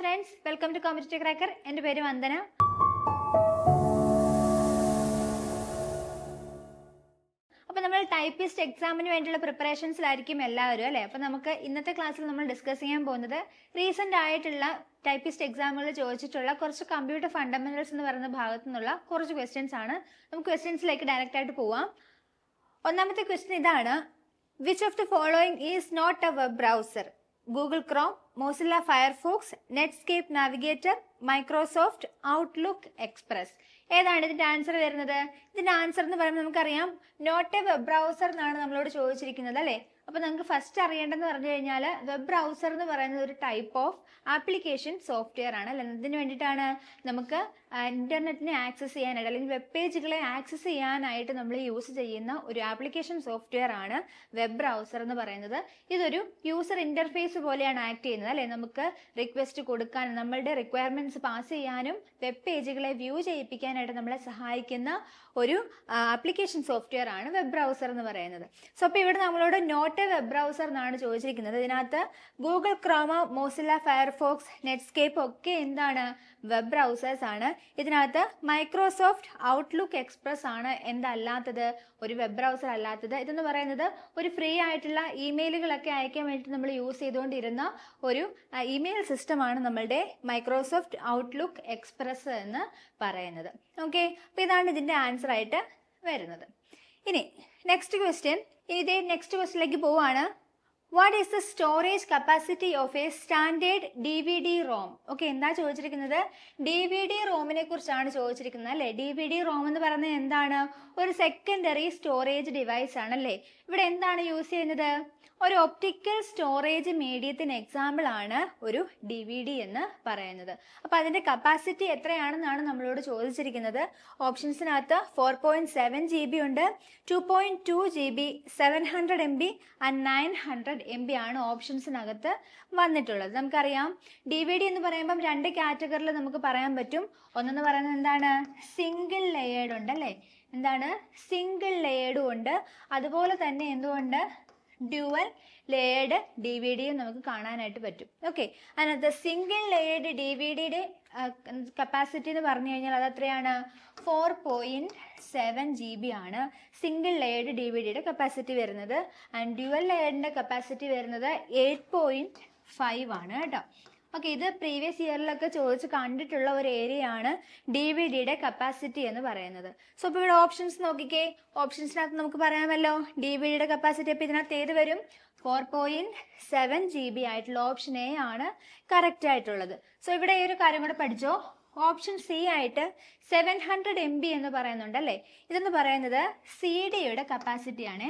friends, welcome to Competitive Cracker. എൻ്റെ പേര് വന്ദന. അപ്പോൾ നമ്മൾ ടൈപ്പിസ്റ്റ് എക്സാമിന് വേണ്ടിയുള്ള പ്രിപ്പറേഷൻസിലായിരിക്കും എല്ലാവരും അല്ലേ. അപ്പോൾ നമുക്ക് ഇന്നത്തെ ക്ലാസ്സിൽ നമ്മൾ ഡിസ്കസ് ചെയ്യാൻ പോകുന്നത് റീസെൻ്റ് ആയിട്ടുള്ള ടൈപ്പിസ്റ്റ് എക്സാമുകളിൽ ചോദിച്ചിട്ടുള്ള കുറച്ച് കമ്പ്യൂട്ടർ ഫണ്ടമെന്റൽസ് എന്ന് പറയുന്ന ഭാഗത്തു നിന്നുള്ള കുറച്ച് ക്വസ്റ്റ്യൻസ് ആണ്. നമുക്ക് ക്വസ്റ്റ്യൻസിലേക്ക് ഡയറക്റ്റ് ആയിട്ട് പോവാം. ഒന്നാമത്തെ ക്വസ്റ്റ്യൻ ഇതാണ്: which of the following is not a web browser? Google Chrome, Mozilla Firefox, Netscape Navigator, Microsoft Outlook Express. ഏതാണ് ഇതിന്റെ ആൻസർ വരുന്നത്? ഇതിന്റെ ആൻസർ എന്ന് പറയുമ്പോൾ നമുക്കറിയാം നോട്ട് എ വെബ് ബ്രൗസർ എന്നാണ് നമ്മളോട് ചോദിച്ചിരിക്കുന്നത് അല്ലേ. അപ്പോൾ നമുക്ക് ഫസ്റ്റ് അറിയേണ്ടതെന്ന് പറഞ്ഞു കഴിഞ്ഞാൽ വെബ് ബ്രൗസർ എന്ന് പറയുന്നത് ഒരു ടൈപ്പ് ഓഫ് ആപ്ലിക്കേഷൻ സോഫ്റ്റ്വെയർ ആണ് അല്ലെ. ഇതിന് വേണ്ടിയിട്ടാണ് നമുക്ക് ഇന്റർനെറ്റിനെ ആക്സസ് ചെയ്യാനായിട്ട് അല്ലെങ്കിൽ വെബ് പേജുകളെ ആക്സസ് ചെയ്യാനായിട്ട് നമ്മൾ യൂസ് ചെയ്യുന്ന ഒരു ആപ്ലിക്കേഷൻ സോഫ്റ്റ്വെയർ ആണ് വെബ് ബ്രൗസർ എന്ന് പറയുന്നത്. ഇതൊരു യൂസർ ഇന്റർഫേസ് പോലെയാണ് ആക്ട് ചെയ്യുന്നത് അല്ലെ. നമുക്ക് റിക്വസ്റ്റ് കൊടുക്കാൻ, നമ്മളുടെ റിക്വയർമെന്റ്സ് പാസ് ചെയ്യാനും വെബ് പേജുകളെ വ്യൂ ചെയ്യിപ്പിക്കാനായിട്ട് നമ്മളെ സഹായിക്കുന്ന ഒരു ആപ്ലിക്കേഷൻ സോഫ്റ്റ്വെയർ ആണ് വെബ് ബ്രൗസർ എന്ന് പറയുന്നത്. സോ അപ്പോൾ ഇവിടെ നമ്മളോട് നോട്ട് എ വെബ് ബ്രൗസർ എന്നാണ് ചോദിച്ചിരിക്കുന്നത്. ഇതിനകത്ത് Google Chrome, Mozilla Firefox, Netscape ഒക്കെ എന്താണ്? വെബ് ബ്രൗസേഴ്സ് ആണ്. ഇതിനകത്ത് മൈക്രോസോഫ്റ്റ് ഔട്ട്ലുക്ക് എക്സ്പ്രസ് ആണ് എന്തല്ലാത്തത്? ഒരു വെബ് ബ്രൗസർ അല്ലാത്തത്. ഇതെന്ന് പറയുന്നത് ഒരു ഫ്രീ ആയിട്ടുള്ള ഇമെയിലുകളൊക്കെ അയക്കാൻ വേണ്ടി നമ്മൾ യൂസ് ചെയ്തുകൊണ്ടിരുന്ന ഒരു ഇമെയിൽ സിസ്റ്റമാണ് നമ്മളുടെ മൈക്രോസോഫ്റ്റ് ഔട്ട്ലുക്ക് എക്സ്പ്രസ് എന്ന് പറയുന്നത്. ഓക്കെ, അപ്പോൾ ഇതാണ് ഇതിന്റെ ആൻസർ ആയിട്ട് വരുന്നത്. ഇനി നെക്സ്റ്റ് ക്വസ്റ്റ്യൻ, ഇതേ നെക്സ്റ്റ് ക്വസ്റ്റ്യനിലേക്ക് പോവാണ്. What is the storage capacity of A standard DVD-ROM? Okay, എന്താ ചോദിച്ചിരിക്കുന്നത്? DVD-ROMനെ കുറിച്ചാണ് ചോദിച്ചിരിക്കുന്നത് അല്ലേ. DVD-ROM എന്ന് പറയുന്നത് എന്താണ്? ഒരു സെക്കൻഡറി സ്റ്റോറേജ് ഡിവൈസ് ആണല്ലേ. ഇവിടെ എന്താണ് യൂസ് ചെയ്യുന്നത്? ഒരു ഒപ്റ്റിക്കൽ സ്റ്റോറേജ് മീഡിയത്തിന് എക്സാമ്പിൾ ആണ് ഒരു DVD എന്ന് പറയുന്നത്. അപ്പോൾ അതിന്റെ കപ്പാസിറ്റി എത്രയാണെന്നാണ് നമ്മളോട് ചോദിച്ചിരിക്കുന്നത്. ഓപ്ഷൻസിനകത്ത് 4.7 GB ഉണ്ട്, 2.2 GB, 700 MB ആൻഡ് 900 MB ആണ് ഓപ്ഷൻസിനകത്ത് വന്നിട്ടുള്ളത്. നമുക്കറിയാം DVD എന്ന് പറയുമ്പം രണ്ട് കാറ്റഗറിയിൽ നമുക്ക് പറയാൻ പറ്റും. ഒന്നെന്ന് പറയുന്നത് എന്താണ്? സിംഗിൾ ലെയേർഡ് ഉണ്ട് അല്ലേ. എന്താണ്? സിംഗിൾ ലെയേർഡും ഉണ്ട്. അതുപോലെ തന്നെ എന്തുകൊണ്ട്? ഡ്യുവൽ ലെയേർഡ് DVD-യും നമുക്ക് കാണാനായിട്ട് പറ്റും. ഓക്കെ, അതിനകത്ത് സിംഗിൾ ലെയേർഡ് DVD-യുടെ കപ്പാസിറ്റി എന്ന് പറഞ്ഞു കഴിഞ്ഞാൽ അത് എത്രയാണ്? 4.7 GB ആണ് സിംഗിൾ ലെയേർഡ് DVD-യുടെ കപ്പാസിറ്റി വരുന്നത്. ആൻഡ് ഡ്യുവൽ ലെയേർഡിന്റെ കപ്പാസിറ്റി വരുന്നത് 8.5 ആണ് കേട്ടോ. ഓക്കെ, ഇത് പ്രീവിയസ് ഇയറിലൊക്കെ ചോദിച്ച് കണ്ടിട്ടുള്ള ഒരു ഏരിയ ആണ് DVD-യുടെ കപ്പാസിറ്റി എന്ന് പറയുന്നത്. സോ ഇപ്പോൾ ഇവിടെ ഓപ്ഷൻസ് നോക്കിക്കേ. ഓപ്ഷൻസിനകത്ത് നമുക്ക് പറയാമല്ലോ DVD-യുടെ കപ്പാസിറ്റി. അപ്പോൾ ഇതിനകത്ത് ഏത് വരും? 4.7 GB ആയിട്ടുള്ള ഓപ്ഷൻ എ ആണ് കറക്റ്റ് ആയിട്ടുള്ളത്. സോ ഇവിടെ ഈ ഒരു കാര്യം കൂടെ പഠിച്ചോ. ഓപ്ഷൻ സി ആയിട്ട് 700 MB എന്ന് പറയുന്നുണ്ട് അല്ലേ. ഇതെന്ന് പറയുന്നത് CD-യുടെ കപ്പാസിറ്റി ആണ്.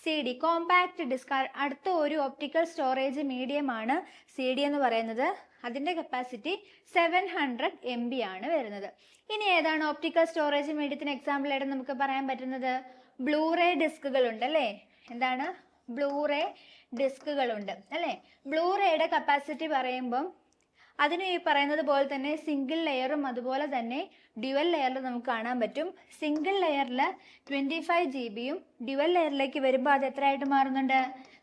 CD കോമ്പാക്ട് ഡിസ്ക്, അടുത്ത ഒരു ഒപ്റ്റിക്കൽ സ്റ്റോറേജ് മീഡിയം ആണ് CD എന്ന് പറയുന്നത്. അതിന്റെ കപ്പാസിറ്റി 700 MB ആണ് വരുന്നത്. ഇനി ഏതാണ് ഒപ്റ്റിക്കൽ സ്റ്റോറേജ് മീഡിയത്തിന് എക്സാമ്പിൾ ആയിട്ട് നമുക്ക് പറയാൻ പറ്റുന്നത്? ബ്ലൂറേ ഡിസ്കുകൾ ഉണ്ട് അല്ലേ. എന്താണ്? ബ്ലൂറേ ഡിസ്കുകളുണ്ട് അല്ലേ. ബ്ലൂറേയുടെ കപ്പാസിറ്റി പറയുമ്പം അതിന് ഈ പറയുന്നത് പോലെ തന്നെ സിംഗിൾ ലെയറും അതുപോലെ തന്നെ ഡ്യുവൽ ലെയറിൽ നമുക്ക് കാണാൻ പറ്റും. സിംഗിൾ ലെയറിൽ 25 GB-യും ഡ്യുവൽ ലെയറിലേക്ക് വരുമ്പോൾ അത് എത്രയായിട്ട് മാറുന്നുണ്ട്?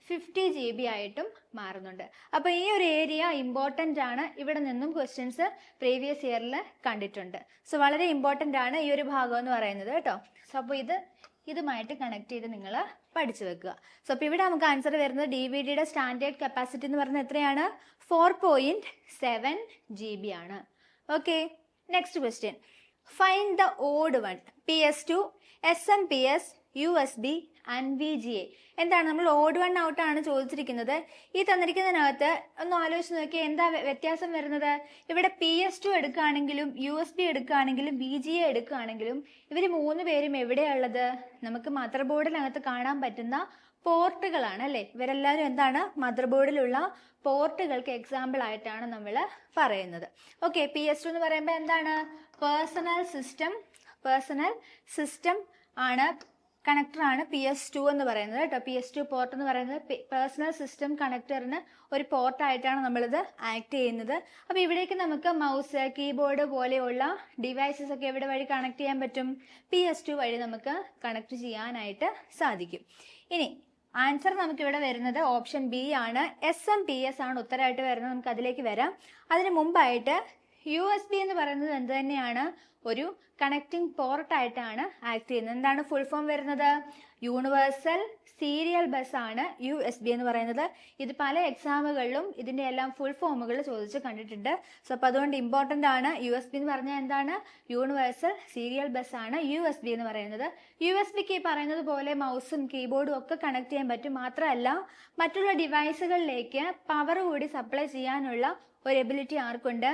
50 GB ആയിട്ടും മാറുന്നുണ്ട്. അപ്പോൾ ഈ ഒരു ഏരിയ ഇമ്പോർട്ടൻ്റ് ആണ്. ഇവിടെ നിന്നും ക്വസ്റ്റ്യൻസ് പ്രീവിയസ് ഇയറിൽ കണ്ടിട്ടുണ്ട്. സോ വളരെ ഇമ്പോർട്ടൻ്റ് ആണ് ഈ ഒരു ഭാഗം എന്ന് പറയുന്നത് കേട്ടോ. സോ അപ്പോൾ ഇതുമായിട്ട് കണക്ട് ചെയ്ത് നിങ്ങൾ പഠിച്ചു വെക്കുക. സോ അപ്പോൾ ഇവിടെ നമുക്ക് ആൻസർ വരുന്നത് DVD-യുടെ സ്റ്റാൻഡേർഡ് കപ്പാസിറ്റി എന്ന് പറയുന്നത് എത്രയാണ്? 4.7 GB ആണ്. Okay, next question. Find the odd one. PS2, SMPS, USB and VGA. എന്താണ്? നമ്മൾ ഓഡ് വൺ ഔട്ടാണ് ചോദിച്ചിരിക്കുന്നത്. ഈ തന്നിരിക്കുന്നതിനകത്ത് ഒന്ന് ആലോചിച്ച് നോക്കിയാൽ എന്താ വ്യത്യാസം വരുന്നത്? ഇവിടെ PS2 എടുക്കുകയാണെങ്കിലും USB എടുക്കുകയാണെങ്കിലും VGA എടുക്കുകയാണെങ്കിലും ഇവർ മൂന്ന് പേരും എവിടെയുള്ളത്? നമുക്ക് മദർ ബോർഡിനകത്ത് കാണാൻ പറ്റുന്ന പോർട്ടുകളാണ് അല്ലേ. ഇവരെല്ലാവരും എന്താണ്? മദർ ബോർഡിലുള്ള പോർട്ടുകൾക്ക് എക്സാമ്പിൾ ആയിട്ടാണ് നമ്മൾ പറയുന്നത്. ഓക്കെ, PS2 എന്ന് പറയുമ്പോൾ എന്താണ്? പേഴ്സണൽ സിസ്റ്റം ആണ്, കണക്ടറാണ് PS2 എന്ന് പറയുന്നത് കേട്ടോ. PS2 പോർട്ട് എന്ന് പറയുന്നത് പേഴ്സണൽ സിസ്റ്റം കണക്ടറിന് ഒരു പോർട്ടായിട്ടാണ് നമ്മളിത് ആക്ട് ചെയ്യുന്നത്. അപ്പോൾ ഇവിടേക്ക് നമുക്ക് മൗസ്, കീബോർഡ് പോലെയുള്ള ഡിവൈസസ് ഒക്കെ എവിടെ വഴി കണക്ട് ചെയ്യാൻ പറ്റും? PS2 വഴി നമുക്ക് കണക്ട് ചെയ്യാനായിട്ട് സാധിക്കും. ഇനി ആൻസർ നമുക്ക് ഇവിടെ വരുന്നത് ഓപ്ഷൻ ബി ആണ്. SMPS ആണ് ഉത്തരമായിട്ട് വരുന്നത്. നമുക്ക് അതിലേക്ക് വരാം. അതിന് മുമ്പായിട്ട് USB എന്ന് പറയുന്നത് എന്ത് തന്നെയാണ്? ഒരു കണക്റ്റിംഗ് പോർട്ട് ആയിട്ടാണ് ആക്ട് ചെയ്യുന്നത്. എന്താണ് ഫുൾ ഫോം വരുന്നത്? യൂണിവേഴ്സൽ സീരിയൽ ബസ് ആണ് USB എന്ന് പറയുന്നത്. ഇത് പല എക്സാമുകളിലും ഇതിന്റെ എല്ലാം ഫുൾ ഫോമുകൾ ചോദിച്ച് കണ്ടിട്ടുണ്ട്. സോ അപ്പോൾ അതുകൊണ്ട് ഇമ്പോർട്ടൻ്റ് ആണ്. USB എന്ന് പറഞ്ഞാൽ എന്താണ്? യൂണിവേഴ്സൽ സീരിയൽ ബസ് ആണ് USB എന്ന് പറയുന്നത്. USBക്ക് ഈ പറയുന്നത് പോലെ മൗസും കീബോർഡും ഒക്കെ കണക്ട് ചെയ്യാൻ പറ്റും. മാത്രമല്ല മറ്റുള്ള ഡിവൈസുകളിലേക്ക് പവർ കൂടി സപ്ലൈ ചെയ്യാനുള്ള ഒരു എബിലിറ്റി ആർക്കുണ്ട്?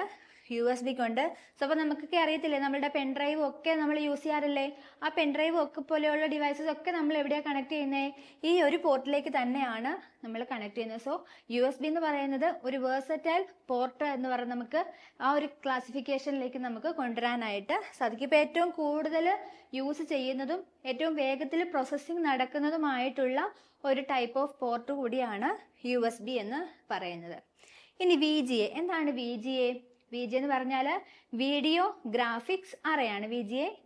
USB-ക്കുണ്ട്. സോ അപ്പോൾ നമുക്കൊക്കെ അറിയത്തില്ലേ, നമ്മുടെ പെൻഡ്രൈവ് ഒക്കെ നമ്മൾ യൂസ് ചെയ്യാറില്ലേ? ആ പെൻഡ്രൈവ് ഒക്കെ പോലെയുള്ള ഡിവൈസസ് ഒക്കെ നമ്മൾ എവിടെയാണ് കണക്ട് ചെയ്യുന്നത്? ഈ ഒരു പോർട്ടിലേക്ക് തന്നെയാണ് നമ്മൾ കണക്ട് ചെയ്യുന്നത്. സോ USB എന്ന് പറയുന്നത് ഒരു വേഴ്സറ്റൈൽ പോർട്ട് എന്ന് പറഞ്ഞ് നമുക്ക് ആ ഒരു ക്ലാസിഫിക്കേഷനിലേക്ക് നമുക്ക് കൊണ്ടുവരാനായിട്ട് സാധിക്കും. ഇപ്പോൾ ഏറ്റവും കൂടുതൽ യൂസ് ചെയ്യുന്നതും ഏറ്റവും വേഗത്തിൽ പ്രോസസ്സിംഗ് നടക്കുന്നതുമായിട്ടുള്ള ഒരു ടൈപ്പ് ഓഫ് പോർട്ട് കൂടിയാണ് USB എന്ന് പറയുന്നത്. ഇനി VGA എന്താണ്? VGA എന്ന് പറഞ്ഞാൽ വീഡിയോ ഗ്രാഫിക്സ് അറേ ആണ്.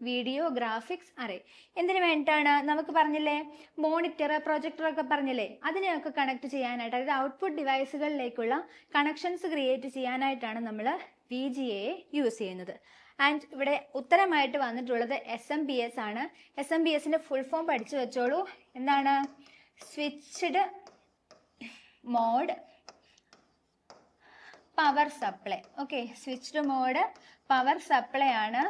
വീഡിയോ ഗ്രാഫിക്സ് അറേ എന്തിനു വേണ്ടിയിട്ടാണ്? നമുക്ക് പറഞ്ഞില്ലേ മോണിറ്റർ, പ്രൊജക്ടർ ഒക്കെ പറഞ്ഞില്ലേ, അതിനെയൊക്കെ കണക്ട് ചെയ്യാനായിട്ട്, അതായത് ഔട്ട്പുട്ട് ഡിവൈസുകളിലേക്കുള്ള കണക്ഷൻസ് ക്രിയേറ്റ് ചെയ്യാനായിട്ടാണ് നമ്മൾ VGA യൂസ് ചെയ്യുന്നത്. ആൻഡ് ഇവിടെ ഉത്തരമായിട്ട് വന്നിട്ടുള്ളത് SMPS ആണ്. SMPSന്റെ ഫുൾ ഫോം പഠിച്ചു വെച്ചോളൂ. എന്താണ്? Switched mode power supply. Okay, switched mode power supply ആണ്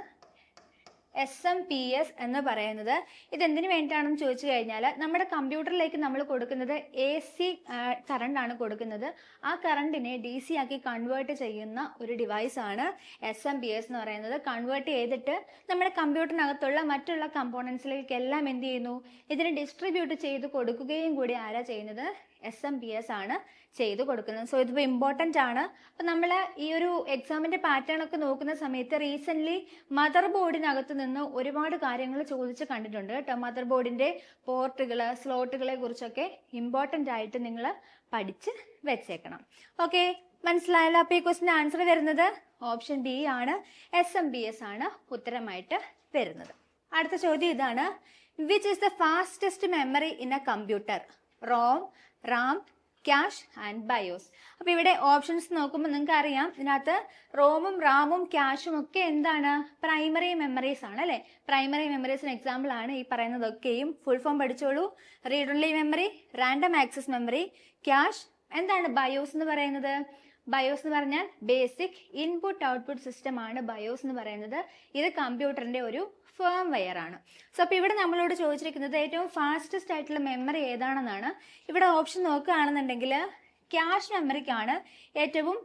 SMPS എന്ന് പറയുന്നത്. ഇതെന്തിനു വേണ്ടിയിട്ടാണെന്ന് ചോദിച്ചു കഴിഞ്ഞാൽ, നമ്മുടെ കമ്പ്യൂട്ടറിലേക്ക് നമ്മൾ കൊടുക്കുന്നത് AC കറണ്ട് ആണ് കൊടുക്കുന്നത്. ആ കറണ്ടിനെ DC ആക്കി കൺവേർട്ട് ചെയ്യുന്ന ഒരു ഡിവൈസ് ആണ് SMPS എന്ന് പറയുന്നത്. കൺവേർട്ട് ചെയ്തിട്ട് നമ്മുടെ കമ്പ്യൂട്ടറിനകത്തുള്ള മറ്റുള്ള കമ്പോണൻസിലേക്കെല്ലാം എന്ത് ചെയ്യുന്നു? ഇതിനെ ഡിസ്ട്രിബ്യൂട്ട് ചെയ്ത് കൊടുക്കുകയും കൂടി ആരാ ചെയ്യുന്നത്? SMPS ആണ് ചെയ്ത് കൊടുക്കുന്നത്. സോ ഇതിപ്പോൾ ഇമ്പോർട്ടൻ്റ് ആണ്. അപ്പം നമ്മൾ ഈ ഒരു എക്സാമിൻ്റെ പാറ്റേൺ ഒക്കെ നോക്കുന്ന സമയത്ത് റീസെൻ്റ്ലി മദർ ബോർഡിനകത്ത് നിന്ന് ഒരുപാട് കാര്യങ്ങൾ ചോദിച്ച് കണ്ടിട്ടുണ്ട് കേട്ടോ. മദർ ബോർഡിൻ്റെ പോർട്ടുകൾ, സ്ലോട്ടുകളെ കുറിച്ചൊക്കെ ഇമ്പോർട്ടൻ്റ് ആയിട്ട് നിങ്ങൾ പഠിച്ച് വെച്ചേക്കണം. ഓക്കെ, മനസ്സിലായല്ലോ? അപ്പോൾ ഈ ക്വസ്റ്റിൻ്റെ ആൻസർ വരുന്നത് ഓപ്ഷൻ ബി ആണ്. SMPS ആണ് ഉത്തരമായിട്ട് വരുന്നത്. അടുത്ത ചോദ്യം ഇതാണ്. Which is the fastest memory in a computer? ROM, RAM, cache and BIOS. അപ്പോൾ ഇവിടെ ഓപ്ഷൻസ് നോക്കുമ്പോൾ നിങ്ങൾക്ക് അറിയാം, ഇതിനകത്ത് റോമും റാമും ക്യാഷും ഒക്കെ എന്താണ്? പ്രൈമറി മെമ്മറീസ് ആണ് അല്ലേ? പ്രൈമറി മെമ്മറീസിന് എക്സാമ്പിൾ ആണ് ഈ പറയുന്നതൊക്കെയും. ഫുൾ ഫോം പഠിച്ചോളൂ. Read only memory, random access memory, cache. എന്താണ് ബയോസ് എന്ന് പറയുന്നത്? ബയോസ് എന്ന് പറഞ്ഞാൽ ബേസിക് ഇൻപുട്ട് ഔട്ട്പുട്ട് സിസ്റ്റം ആണ് ബയോസ് എന്ന് പറയുന്നത്. ഇത് കമ്പ്യൂട്ടറിന്റെ ഒരു ഫേം വെയർ ആണ്. സോ അപ്പോൾ ഇവിടെ നമ്മളോട് ചോദിച്ചിരിക്കുന്നത് ഏറ്റവും ഫാസ്റ്റസ്റ്റ് ആയിട്ടുള്ള മെമ്മറി ഏതാണെന്നാണ്. ഇവിടെ ഓപ്ഷൻ നോക്കുകയാണെന്നുണ്ടെങ്കിൽ ക്യാഷ് മെമ്മറിക്കാണ് ഏറ്റവും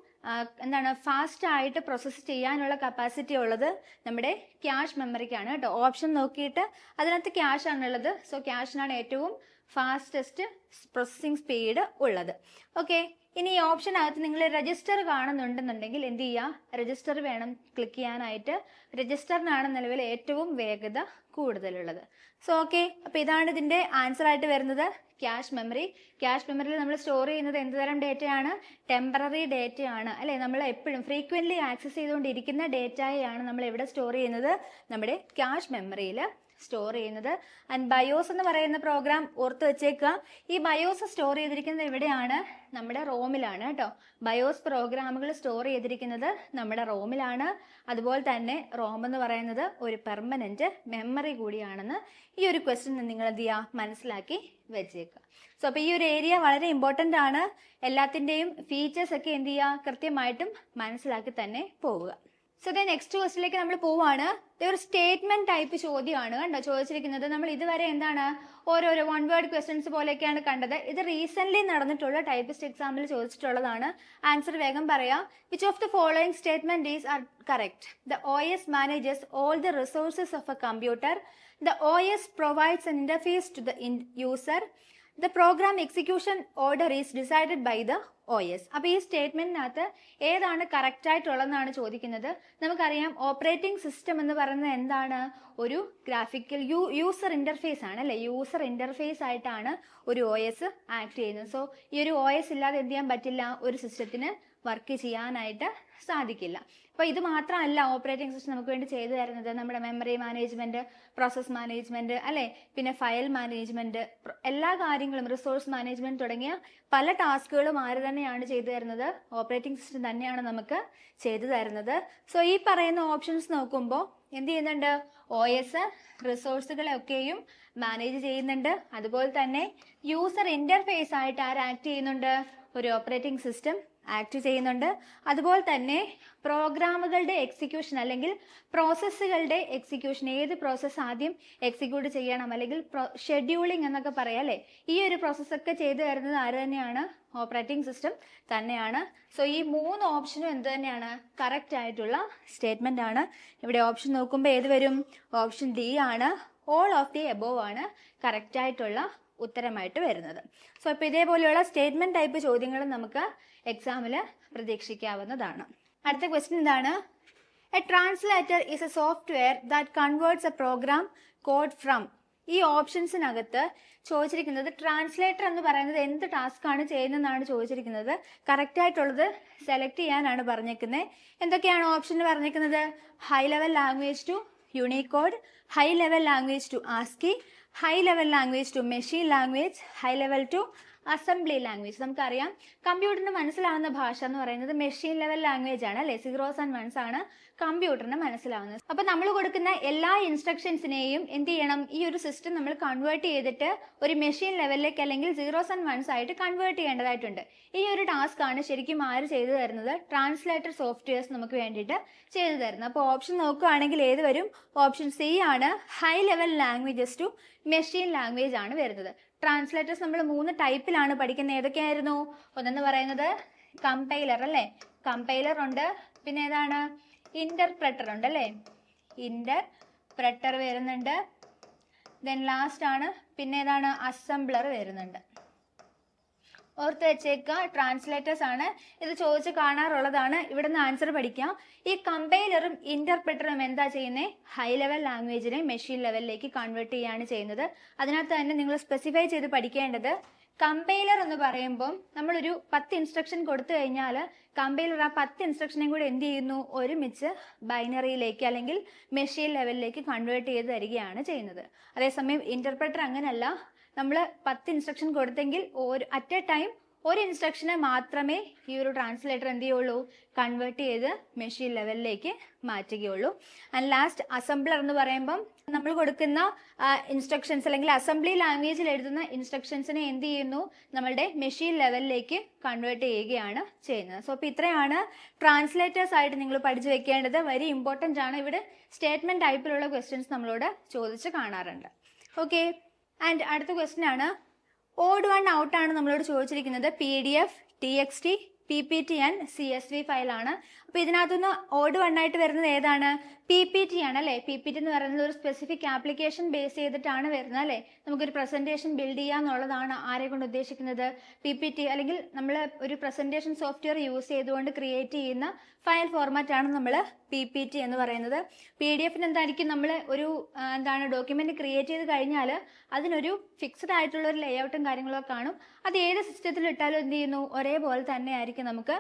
എന്താണ് ഫാസ്റ്റ് ആയിട്ട് പ്രോസസ്സ് ചെയ്യാനുള്ള കപ്പാസിറ്റി ഉള്ളത് നമ്മുടെ ക്യാഷ് മെമ്മറിക്കാണ് കേട്ടോ. ഓപ്ഷൻ നോക്കിയിട്ട് അതിനകത്ത് ക്യാഷ് ആണുള്ളത്. സോ ക്യാഷിനാണ് ഏറ്റവും ഫാസ്റ്റസ്റ്റ് പ്രോസസ്സിംഗ് സ്പീഡ് ഉള്ളത്. ഓക്കെ, ഇനി ഈ ഓപ്ഷനകത്ത് നിങ്ങൾ രജിസ്റ്റർ കാണുന്നുണ്ടെന്നുണ്ടെങ്കിൽ എന്ത് ചെയ്യുക? രജിസ്റ്റർ വേണം ക്ലിക്ക് ചെയ്യാനായിട്ട്. രജിസ്റ്ററിനാണ് നിലവിൽ ഏറ്റവും വേഗത കൂടുതലുള്ളത്. സോ ഓക്കെ, അപ്പോൾ ഇതാണ് ഇതിൻ്റെ ആൻസർ ആയിട്ട് വരുന്നത് ക്യാഷ് മെമ്മറി. ക്യാഷ് മെമ്മറിയിൽ നമ്മൾ സ്റ്റോർ ചെയ്യുന്നത് എന്ത് തരം ഡേറ്റയാണ്? ടെമ്പററി ഡേറ്റയാണ് അല്ലേ? നമ്മൾ എപ്പോഴും ഫ്രീക്വൻ്റ്ലി ആക്സസ് ചെയ്തുകൊണ്ടിരിക്കുന്ന ഡേറ്റയാണ് നമ്മൾ എവിടെ സ്റ്റോർ ചെയ്യുന്നത്? നമ്മുടെ ക്യാഷ് മെമ്മറിയിൽ സ്റ്റോർ ചെയ്യുന്നത്. ആൻഡ് ബയോസ് എന്ന് പറയുന്ന പ്രോഗ്രാം ഓർത്ത് വെച്ചേക്കുക. ഈ ബയോസ് സ്റ്റോർ ചെയ്തിരിക്കുന്നത് എവിടെയാണ്? നമ്മുടെ റോമിലാണ് കേട്ടോ. ബയോസ് പ്രോഗ്രാമുകൾ സ്റ്റോർ ചെയ്തിരിക്കുന്നത് നമ്മുടെ റോമിലാണ്. അതുപോലെ തന്നെ റോം എന്ന് പറയുന്നത് ഒരു പെർമനന്റ് മെമ്മറി കൂടിയാണെന്ന് ഈ ഒരു ക്വസ്റ്റ്യൻ നിങ്ങൾ എന്ത് ചെയ്യുക? മനസ്സിലാക്കി വെച്ചേക്കുക. സോ അപ്പോൾ ഈ ഒരു ഏരിയ വളരെ ഇമ്പോർട്ടൻ്റ് ആണ്. എല്ലാത്തിൻ്റെയും ഫീച്ചേഴ്സ് ഒക്കെ എന്ത് ചെയ്യുക? കൃത്യമായിട്ടും മനസ്സിലാക്കി തന്നെ പോവുക. സോ ദ നെക്സ്റ്റ് ക്വസ്റ്റിലേക്ക് നമ്മൾ പോവാണ്. ഒരു സ്റ്റേറ്റ്മെന്റ് ടൈപ്പ് ചോദ്യമാണ് കണ്ടോ ചോദിച്ചിരിക്കുന്നത്. നമ്മൾ ഇതുവരെ എന്താണ് ഓരോരോ വൺ വേർഡ് ക്വസ്റ്റ്യൻസ് പോലെയൊക്കെയാണ് കണ്ടത്. ഇത് റീസെന്റ് നടന്നിട്ടുള്ള ടൈപ്പിസ്റ്റ് എക്സാമിൽ ചോദിച്ചിട്ടുള്ളതാണ്. ആൻസർ വേഗം പറയാം. Which of the following statement is are correct? The OS manages all the resources of A computer. The OS provides an interface to the user. The program execution order is decided by the OS. അപ്പോൾ ഈ സ്റ്റേറ്റ്മെന്റിനകത്ത് ഏതാണ് correct ആയിട്ടുള്ളതെന്നാണ് ചോദിക്കുന്നത്. നമുക്കറിയാം operating system എന്ന് പറയുന്നത് എന്താണ്? ഒരു graphical user interface ആണ് അല്ലേ? യൂസർ ഇന്റർഫേസ് ആയിട്ടാണ് ഒരു OS ആക്ട് ചെയ്യുന്നത്. സോ ഈ ഒരു OS ഇല്ലാതെ എന്ത് ചെയ്യാൻ പറ്റില്ല? ഒരു സിസ്റ്റത്തിന് വർക്ക് ചെയ്യാനായിട്ട് സാധിക്കില്ല. അപ്പോൾ ഇത് മാത്രമല്ല ഓപ്പറേറ്റിംഗ് സിസ്റ്റം നമുക്ക് വേണ്ടി ചെയ്തു തരുന്നത്. നമ്മുടെ മെമ്മറി മാനേജ്മെന്റ്, പ്രോസസ് മാനേജ്മെന്റ് അല്ലേ, പിന്നെ ഫയൽ മാനേജ്മെന്റ്, എല്ലാ കാര്യങ്ങളും റിസോഴ്സ് മാനേജ്മെന്റ് തുടങ്ങിയ പല ടാസ്കുകളും ആര് തന്നെയാണ് ചെയ്തു തരുന്നത്? ഓപ്പറേറ്റിംഗ് സിസ്റ്റം തന്നെയാണ് നമുക്ക് ചെയ്തു തരുന്നത്. സോ ഈ പറയുന്ന ഓപ്ഷൻസ് നോക്കുമ്പോൾ എന്ത് ചെയ്യുന്നുണ്ട്? OS റിസോഴ്സുകളെ ഒക്കെയും മാനേജ് ചെയ്യുന്നുണ്ട്. അതുപോലെ തന്നെ യൂസർ ഇന്റർഫേസ് ആയിട്ട് ആര് ആക്ട് ചെയ്യുന്നുണ്ട്? ഒരു ഓപ്പറേറ്റിംഗ് സിസ്റ്റം ആക്ട് ചെയ്യുന്നുണ്ട്. അതുപോലെ തന്നെ പ്രോഗ്രാമുകളുടെ എക്സിക്യൂഷൻ അല്ലെങ്കിൽ പ്രോസസ്സുകളുടെ എക്സിക്യൂഷൻ, ഏത് പ്രോസസ്സ് ആദ്യം എക്സിക്യൂട്ട് ചെയ്യണം അല്ലെങ്കിൽ ഷെഡ്യൂളിംഗ് എന്നൊക്കെ പറയാം അല്ലേ, ഈ ഒരു പ്രോസസ്സൊക്കെ ചെയ്തു തരുന്നത് ആര് തന്നെയാണ്? ഓപ്പറേറ്റിംഗ് സിസ്റ്റം തന്നെയാണ്. സോ ഈ 3 ഓപ്ഷനും എന്ത് തന്നെയാണ്? കറക്റ്റ് ആയിട്ടുള്ള സ്റ്റേറ്റ്മെന്റ് ആണ്. ഇവിടെ ഓപ്ഷൻ നോക്കുമ്പോൾ ഏത് വരും? ഓപ്ഷൻ ഡി ആണ്. ഓൾ ഓഫ് ദി എബോവ് ആണ് കറക്റ്റ് ആയിട്ടുള്ള ഉത്തരമായിട്ട് വരുന്നത്. സോ അപ്പോൾ ഇതേപോലെയുള്ള സ്റ്റേറ്റ്മെന്റ് ടൈപ്പ് ചോദ്യങ്ങൾ നമുക്ക് എക്സാമിൽ പ്രതീക്ഷിക്കാവുന്നതാണ്. അടുത്ത ക്വസ്റ്റ്യൻ എന്താണ്? A translator is a software that converts a program code from. ഈ ഓപ്ഷൻസിനകത്ത് ചോദിച്ചിരിക്കുന്നത് ട്രാൻസ്ലേറ്റർ എന്ന് പറയുന്നത് എന്ത് ടാസ്ക് ആണ് ചെയ്യുന്നതെന്നാണ് ചോദിച്ചിരിക്കുന്നത്. കറക്റ്റ് ആയിട്ടുള്ളത് സെലക്ട് ചെയ്യാനാണ് പറഞ്ഞേക്കുന്നത്. എന്തൊക്കെയാണ് ഓപ്ഷൻ പറഞ്ഞേക്കുന്നത്? High level language to Unicode, high level language to ASCII, high level language to machine language, high level to assembly language. നമുക്കറിയാം കമ്പ്യൂട്ടറിന് മനസ്സിലാവുന്ന ഭാഷ എന്ന് പറയുന്നത് മെഷീൻ ലെവൽ ലാംഗ്വേജ് ആണ് അല്ലെ, 0s and 1s ആണ് കമ്പ്യൂട്ടറിന് മനസ്സിലാവുന്നത്. അപ്പൊ നമ്മൾ കൊടുക്കുന്ന എല്ലാ ഇൻസ്ട്രക്ഷൻസിനെയും എന്ത് ചെയ്യണം? ഈ ഒരു സിസ്റ്റം നമ്മൾ കൺവേർട്ട് ചെയ്തിട്ട് ഒരു മെഷീൻ ലെവലിലേക്ക് അല്ലെങ്കിൽ 0s and 1s ആയിട്ട് കൺവേർട്ട് ചെയ്യേണ്ടതായിട്ടുണ്ട്. ഈ ഒരു ടാസ്ക് ആണ് ശരിക്കും ആര് ചെയ്തു തരുന്നത്? ട്രാൻസ്ലേറ്റർ സോഫ്റ്റ്വെയർസ് നമുക്ക് വേണ്ടിയിട്ട് ചെയ്തു തരുന്നത്. അപ്പോൾ ഓപ്ഷൻ നോക്കുകയാണെങ്കിൽ ഏത് വരും? ഓപ്ഷൻ സി ആണ്. High level languages to machine language ആണ് വരുന്നത്. ട്രാൻസ്ലേറ്റേഴ്സ് നമ്മൾ 3 ടൈപ്പിലാണ് പഠിക്കുന്നത്. ഏതൊക്കെയായിരുന്നു? ഒന്നെന്ന് പറയുന്നത് കമ്പൈലർ അല്ലേ, കമ്പൈലർ ഉണ്ട്. പിന്നെ ഏതാണ്? ഇന്റർപ്രറ്റർ ഉണ്ട് അല്ലേ, ഇന്റർപ്രറ്റർ വരുന്നുണ്ട്. ദെൻ ലാസ്റ്റ് ആണ് പിന്നെ ഏതാണ്? അസംബ്ലർ വരുന്നുണ്ട്. ഓർത്ത് വെച്ചേക്കുക, ട്രാൻസ്ലേറ്റേഴ്സ് ആണ് ഇത് ചോദിച്ച് കാണാറുള്ളതാണ്. ഇവിടെ നിന്ന് ആൻസർ പഠിക്കാം. ഈ കമ്പൈലറും ഇന്റർപ്രറ്ററും എന്താ ചെയ്യുന്നത്? ഹൈ ലെവൽ ലാംഗ്വേജിനെ മെഷീൻ ലെവലിലേക്ക് കൺവേർട്ട് ചെയ്യാണ് ചെയ്യുന്നത്. അതിനകത്ത് തന്നെ നിങ്ങൾ സ്പെസിഫൈ ചെയ്ത് പഠിക്കേണ്ടത്, കമ്പൈലർ എന്ന് പറയുമ്പോൾ നമ്മളൊരു 10 ഇൻസ്ട്രക്ഷൻ കൊടുത്തു കഴിഞ്ഞാൽ കമ്പൈലർ ആ 10 ഇൻസ്ട്രക്ഷനെയും കൂടെ എന്ത് ചെയ്യുന്നു? ഒരുമിച്ച് ബൈനറിയിലേക്ക് അല്ലെങ്കിൽ മെഷീൻ ലെവലിലേക്ക് കൺവേർട്ട് ചെയ്ത് തരികയാണ് ചെയ്യുന്നത്. അതേസമയം ഇന്റർപ്രറ്റർ അങ്ങനെയല്ല. നമ്മൾ 10 ഇൻസ്ട്രക്ഷൻ കൊടുത്തെങ്കിൽ അറ്റ് എ ടൈം ഒരു ഇൻസ്ട്രക്ഷനെ മാത്രമേ ഈ ഒരു ട്രാൻസ്ലേറ്റർ എന്ത് ചെയ്യുള്ളൂ? കൺവേർട്ട് ചെയ്ത് മെഷീൻ ലെവലിലേക്ക് മാറ്റുകയുള്ളൂ. ആൻഡ് ലാസ്റ്റ് അസംബ്ലർ എന്ന് പറയുമ്പം നമ്മൾ കൊടുക്കുന്ന ഇൻസ്ട്രക്ഷൻസ് അല്ലെങ്കിൽ അസംബ്ലി ലാംഗ്വേജിൽ എഴുതുന്ന ഇൻസ്ട്രക്ഷൻസിനെ എന്ത് ചെയ്യുന്നു? നമ്മളുടെ മെഷീൻ ലെവലിലേക്ക് കൺവേർട്ട് ചെയ്യുകയാണ് ചെയ്യുന്നത്. സോ അപ്പോൾ ഇത്രയാണ് ട്രാൻസ്ലേറ്റേഴ്സ് ആയിട്ട് നിങ്ങൾ പഠിച്ചു വെക്കേണ്ടത്. വെരി ഇമ്പോർട്ടൻ്റ് ആണ്. ഇവിടെ സ്റ്റേറ്റ്മെന്റ് ടൈപ്പിലുള്ള ക്വസ്റ്റ്യൻസ് നമ്മളോട് ചോദിച്ച് കാണാറുണ്ട്. ഓക്കെ, ആൻഡ് അടുത്ത ക്വസ്റ്റ്യൻ ആണ് ഓഡ് വൺ ഔട്ട് ആണ് നമ്മളോട് ചോദിച്ചിരിക്കുന്നത്. PDF, TXT, PPT and CSV ഫയലാണ്. അപ്പോൾ ഇതിനകത്തുനിന്ന് ഓഡ് വൺ ആയിട്ട് വരുന്നത് ഏതാണ്? PPT ആണ് അല്ലേ. PPT എന്ന് പറയുന്നത് ഒരു സ്പെസിഫിക് ആപ്ലിക്കേഷൻ ബേസ് ചെയ്തിട്ടാണ് വരുന്നത് അല്ലേ. നമുക്കൊരു പ്രസന്റേഷൻ ബിൽഡ് ചെയ്യുക എന്നുള്ളതാണ് ആരെ കൊണ്ട് ഉദ്ദേശിക്കുന്നത്? PPT അല്ലെങ്കിൽ നമ്മൾ ഒരു പ്രസന്റേഷൻ സോഫ്റ്റ്വെയർ യൂസ് ചെയ്തുകൊണ്ട് ക്രിയേറ്റ് ചെയ്യുന്ന ഫയൽ ഫോർമാറ്റ് ആണ് നമ്മൾ PPT എന്ന് പറയുന്നത്. PDF-ന് എന്തായിരിക്കും? നമ്മൾ ഒരു ഡോക്യുമെന്റ് ക്രിയേറ്റ് ചെയ്ത് കഴിഞ്ഞാൽ അതിനൊരു ഫിക്സഡ് ആയിട്ടുള്ള ഒരു ലേഔട്ടും കാര്യങ്ങളൊക്കെ കാണും. അത് ഏത് സിസ്റ്റത്തിൽ ഇട്ടാലും എന്ത് ചെയ്യുന്നു? ഒരേപോലെ തന്നെ ആയിരിക്കും നമുക്ക്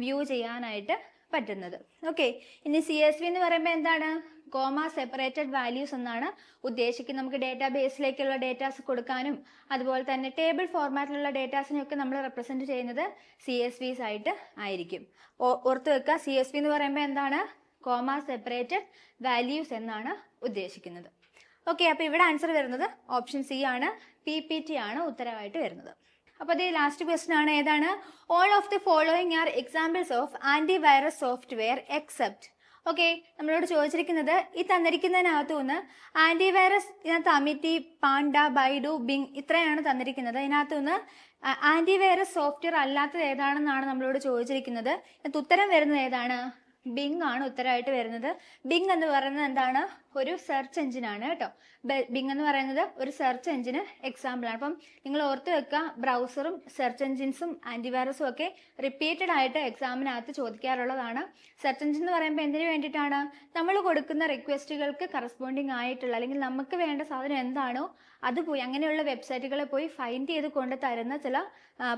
വ്യൂ ചെയ്യാനായിട്ട് പറ്റുന്നത്. ഓക്കെ, ഇനി CSV എന്ന് പറയുമ്പോൾ എന്താണ്? കോമ സെപ്പറേറ്റഡ് വാല്യൂസ് എന്നാണ് ഉദ്ദേശിക്കുന്നത്. നമുക്ക് ഡേറ്റാബേസിലേക്കുള്ള ഡേറ്റാസ് കൊടുക്കാനും അതുപോലെ തന്നെ ടേബിൾ ഫോർമാറ്റിലുള്ള ഡേറ്റാസിനെയൊക്കെ നമ്മൾ റെപ്രസെന്റ് ചെയ്യുന്നത് CSVs ആയിട്ട് ആയിരിക്കും. ഓർത്ത് വെക്കുക, CSV എന്ന് പറയുമ്പോൾ എന്താണ്? കോമ സെപ്പറേറ്റഡ് വാല്യൂസ് എന്നാണ് ഉദ്ദേശിക്കുന്നത്. ഓക്കെ, അപ്പോൾ ഇവിടെ ആൻസർ വരുന്നത് ഓപ്ഷൻ സി ആണ്. PPT ആണ് ഉത്തരവായിട്ട് വരുന്നത്. അപ്പോൾ അതേ ലാസ്റ്റ് ക്വസ്റ്റ്യൻ ആണ്. ഏതാണ്? All of the following are examples of antivirus software except. Okay, നമ്മളോട് ചോദിച്ചിരിക്കുന്നത് ഈ തന്നിരിക്കുന്നതിനകത്തു നിന്ന് ആന്റിവൈറസ്, ഇതിനകത്ത് അമിറ്റി, പാണ്ട, ബൈഡു, ബിങ് ഇത്രയാണ് തന്നിരിക്കുന്നത്. ഇതിനകത്തു നിന്ന് ആന്റിവൈറസ് സോഫ്റ്റ്വെയർ അല്ലാത്തത് ഏതാണെന്നാണ് നമ്മളോട് ചോദിച്ചിരിക്കുന്നത്. ഇതിനകത്ത് ഉത്തരം വരുന്നത് ഏതാണ്? ബിങ് ആണ് ഉത്തരമായിട്ട് വരുന്നത്. ബിങ് എന്ന് പറയുന്നത് എന്താണ്? ഒരു സെർച്ച് എഞ്ചിനാണ് കേട്ടോ. ബിങ് എന്ന് പറയുന്നത് ഒരു സെർച്ച് എഞ്ചിന് എക്സാമ്പിൾ ആണ്. അപ്പം നിങ്ങൾ ഓർത്ത് വെക്കുക, ബ്രൗസറും സെർച്ച് എഞ്ചിൻസും ആന്റിവൈറസും ഒക്കെ റിപ്പീറ്റഡ് ആയിട്ട് എക്സാമിനകത്ത് ചോദിക്കാറുള്ളതാണ്. സെർച്ച് എഞ്ചിൻ എന്ന് പറയുമ്പോൾ എന്തിനു വേണ്ടിയിട്ടാണ്? നമ്മൾ കൊടുക്കുന്ന റിക്വസ്റ്റുകൾക്ക് കറസ്പോണ്ടിങ് ആയിട്ടുള്ള അല്ലെങ്കിൽ നമുക്ക് വേണ്ട സാധനം എന്താണോ അത് പോയി അങ്ങനെയുള്ള വെബ്സൈറ്റുകളെ പോയി ഫൈൻഡ് ചെയ്ത് കൊണ്ട് തരുന്ന ചില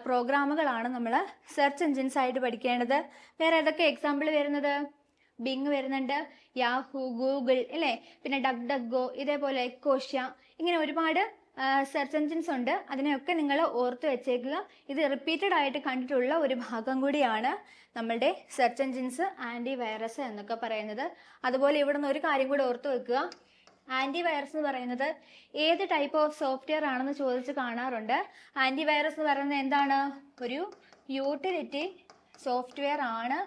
പ്രോഗ്രാമുകളാണ് നമ്മൾ സെർച്ച് എഞ്ചിൻസ് ആയിട്ട് പഠിക്കേണ്ടത്. വേറെ ഏതൊക്കെ എക്സാമ്പിൾ വരുന്നത്? ബിങ് വരുന്നുണ്ട്, യാഹു, ഗൂഗിൾ അല്ലേ, പിന്നെ ഡക് ഡക് ഗോ, ഇതേപോലെ എക്കോഷ്യ, ഇങ്ങനെ ഒരുപാട് സെർച്ച് എഞ്ചിൻസ് ഉണ്ട്. അതിനെയൊക്കെ നിങ്ങൾ ഓർത്ത് വെച്ചേക്കുക. ഇത് റിപ്പീറ്റഡ് ആയിട്ട് കണ്ടിട്ടുള്ള ഒരു ഭാഗം കൂടിയാണ് നമ്മളുടെ സെർച്ച് എഞ്ചിൻസ് ആൻറ്റി വൈറസ് എന്നൊക്കെ പറയുന്നത്. അതുപോലെ ഇവിടെ നിന്ന് ഒരു കാര്യം കൂടി ഓർത്ത് വെക്കുക. ആൻറ്റി വൈറസ് എന്ന് പറയുന്നത് ഏത് ടൈപ്പ് ഓഫ് സോഫ്റ്റ്വെയർ ആണെന്ന് ചോദിച്ച് കാണാറുണ്ട്. ആൻറ്റി വൈറസ് എന്ന് പറയുന്നത് എന്താണ്? ഒരു യൂട്ടിലിറ്റി സോഫ്റ്റ്വെയർ ആണ്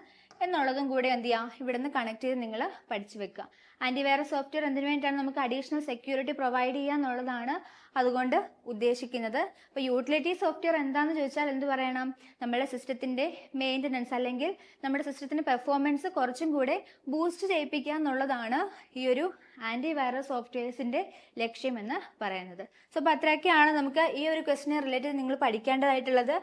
എന്നുള്ളതും കൂടെ എന്ത് ചെയ്യുക, ഇവിടെ നിന്ന് കണക്ട് ചെയ്ത് നിങ്ങൾ പഠിച്ചു വെക്കുക. ആൻറ്റിവൈറസ് സോഫ്റ്റ്വെയർ എന്തിനു വേണ്ടിയിട്ടാണ്? നമുക്ക് അഡീഷണൽ സെക്യൂരിറ്റി പ്രൊവൈഡ് ചെയ്യുക എന്നുള്ളതാണ് അതുകൊണ്ട് ഉദ്ദേശിക്കുന്നത്. അപ്പോൾ യൂട്ടിലിറ്റി സോഫ്റ്റ്വെയർ എന്താണെന്ന് ചോദിച്ചാൽ എന്ത് പറയണം? നമ്മുടെ സിസ്റ്റത്തിൻ്റെ മെയിൻ്റനൻസ് അല്ലെങ്കിൽ നമ്മുടെ സിസ്റ്റത്തിൻ്റെ പെർഫോമൻസ് കുറച്ചും കൂടെ ബൂസ്റ്റ് ചെയ്യിപ്പിക്കുക എന്നുള്ളതാണ് ഈ ഒരു ആൻറ്റിവൈറസ് സോഫ്റ്റ്വെയർസിൻ്റെ ലക്ഷ്യമെന്ന് പറയുന്നത്. സോ അപ്പോൾ അത്രയൊക്കെയാണ് നമുക്ക് ഈ ഒരു ക്വസ്റ്റിനെ റിലേറ്റഡ് നിങ്ങൾ പഠിക്കേണ്ടതായിട്ടുള്ളത്.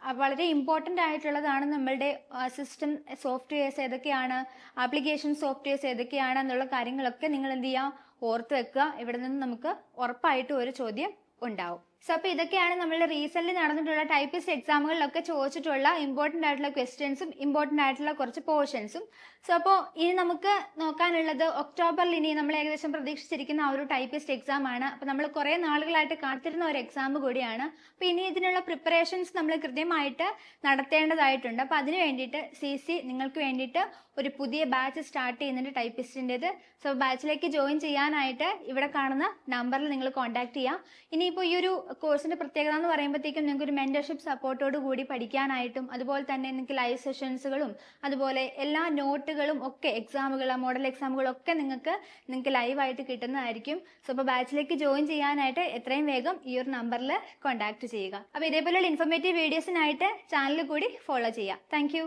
വളരെ ഇമ്പോർട്ടൻ്റ് ആയിട്ടുള്ളതാണ് നമ്മളുടെ സിസ്റ്റം സോഫ്റ്റ്വെയർസ് ഏതൊക്കെയാണ്, ആപ്ലിക്കേഷൻ സോഫ്റ്റ്വെയർസ് ഏതൊക്കെയാണ് എന്നുള്ള കാര്യങ്ങളൊക്കെ നിങ്ങൾ എന്ത് ചെയ്യുക, ഓർത്ത് വെക്കുക. ഇവിടെ നിന്ന് നമുക്ക് ഉറപ്പായിട്ടും ഒരു ചോദ്യം ഉണ്ടാവും. സോ അപ്പോൾ ഇതൊക്കെയാണ് നമ്മളുടെ റീസെൻ്റ്ലി നടന്നിട്ടുള്ള ടൈപ്പിസ്റ്റ് എക്സാമുകളിലൊക്കെ ചോദിച്ചിട്ടുള്ള ഇമ്പോർട്ടൻ്റ് ആയിട്ടുള്ള ക്വസ്റ്റ്യൻസും ഇമ്പോർട്ടൻ്റ് ആയിട്ടുള്ള കുറച്ച് പോർഷൻസും. സോ അപ്പോൾ ഇനി നമുക്ക് നോക്കാനുള്ളത് ഒക്ടോബറിൽ ഇനി നമ്മൾ ഏകദേശം പ്രതീക്ഷിച്ചിരിക്കുന്ന ആ ഒരു ടൈപ്പിസ്റ്റ് എക്സാം ആണ്. അപ്പോൾ നമ്മൾ കുറേ നാളുകളായിട്ട് കാത്തിരുന്ന ഒരു എക്സാം കൂടിയാണ്. അപ്പോൾ ഇനി ഇതിനുള്ള പ്രിപ്പറേഷൻസ് നമ്മൾ കൃത്യമായിട്ട് നടത്തേണ്ടതായിട്ടുണ്ട്. അപ്പോൾ അതിന് വേണ്ടിയിട്ട് CC നിങ്ങൾക്ക് വേണ്ടിയിട്ട് ഒരു പുതിയ ബാച്ച് സ്റ്റാർട്ട് ചെയ്യുന്നുണ്ട് ടൈപ്പിസ്റ്റിൻ്റെത്. സോ ബാച്ചിലേക്ക് ജോയിൻ ചെയ്യാനായിട്ട് ഇവിടെ കാണുന്ന നമ്പറിൽ നിങ്ങൾ കോൺടാക്ട് ചെയ്യാം. ഇനിയിപ്പോൾ ഈ ഒരു കോഴ്സിൻ്റെ പ്രത്യേകത എന്ന് പറയുമ്പോഴത്തേക്കും നിങ്ങൾക്ക് ഒരു മെൻറ്റർഷിപ്പ് സപ്പോർട്ടോട് കൂടി പഠിക്കാനായിട്ടും അതുപോലെ തന്നെ നിങ്ങൾക്ക് ലൈവ് സെഷൻസുകളും അതുപോലെ എല്ലാ നോട്ടുകളും ഒക്കെ എക്സാമുകൾ, മോഡൽ എക്സാമുകളൊക്കെ നിങ്ങൾക്ക് ലൈവായിട്ട് കിട്ടുന്നതായിരിക്കും. സോ അപ്പോൾ ബാച്ചിലേക്ക് ജോയിൻ ചെയ്യാനായിട്ട് എത്രയും വേഗം ഈ ഒരു നമ്പറിൽ കോൺടാക്ട് ചെയ്യുക. അപ്പോൾ ഇതേപോലെയുള്ള ഇൻഫോർമേറ്റീവ് വീഡിയോസിനായിട്ട് ചാനൽ കൂടി ഫോളോ ചെയ്യുക. താങ്ക്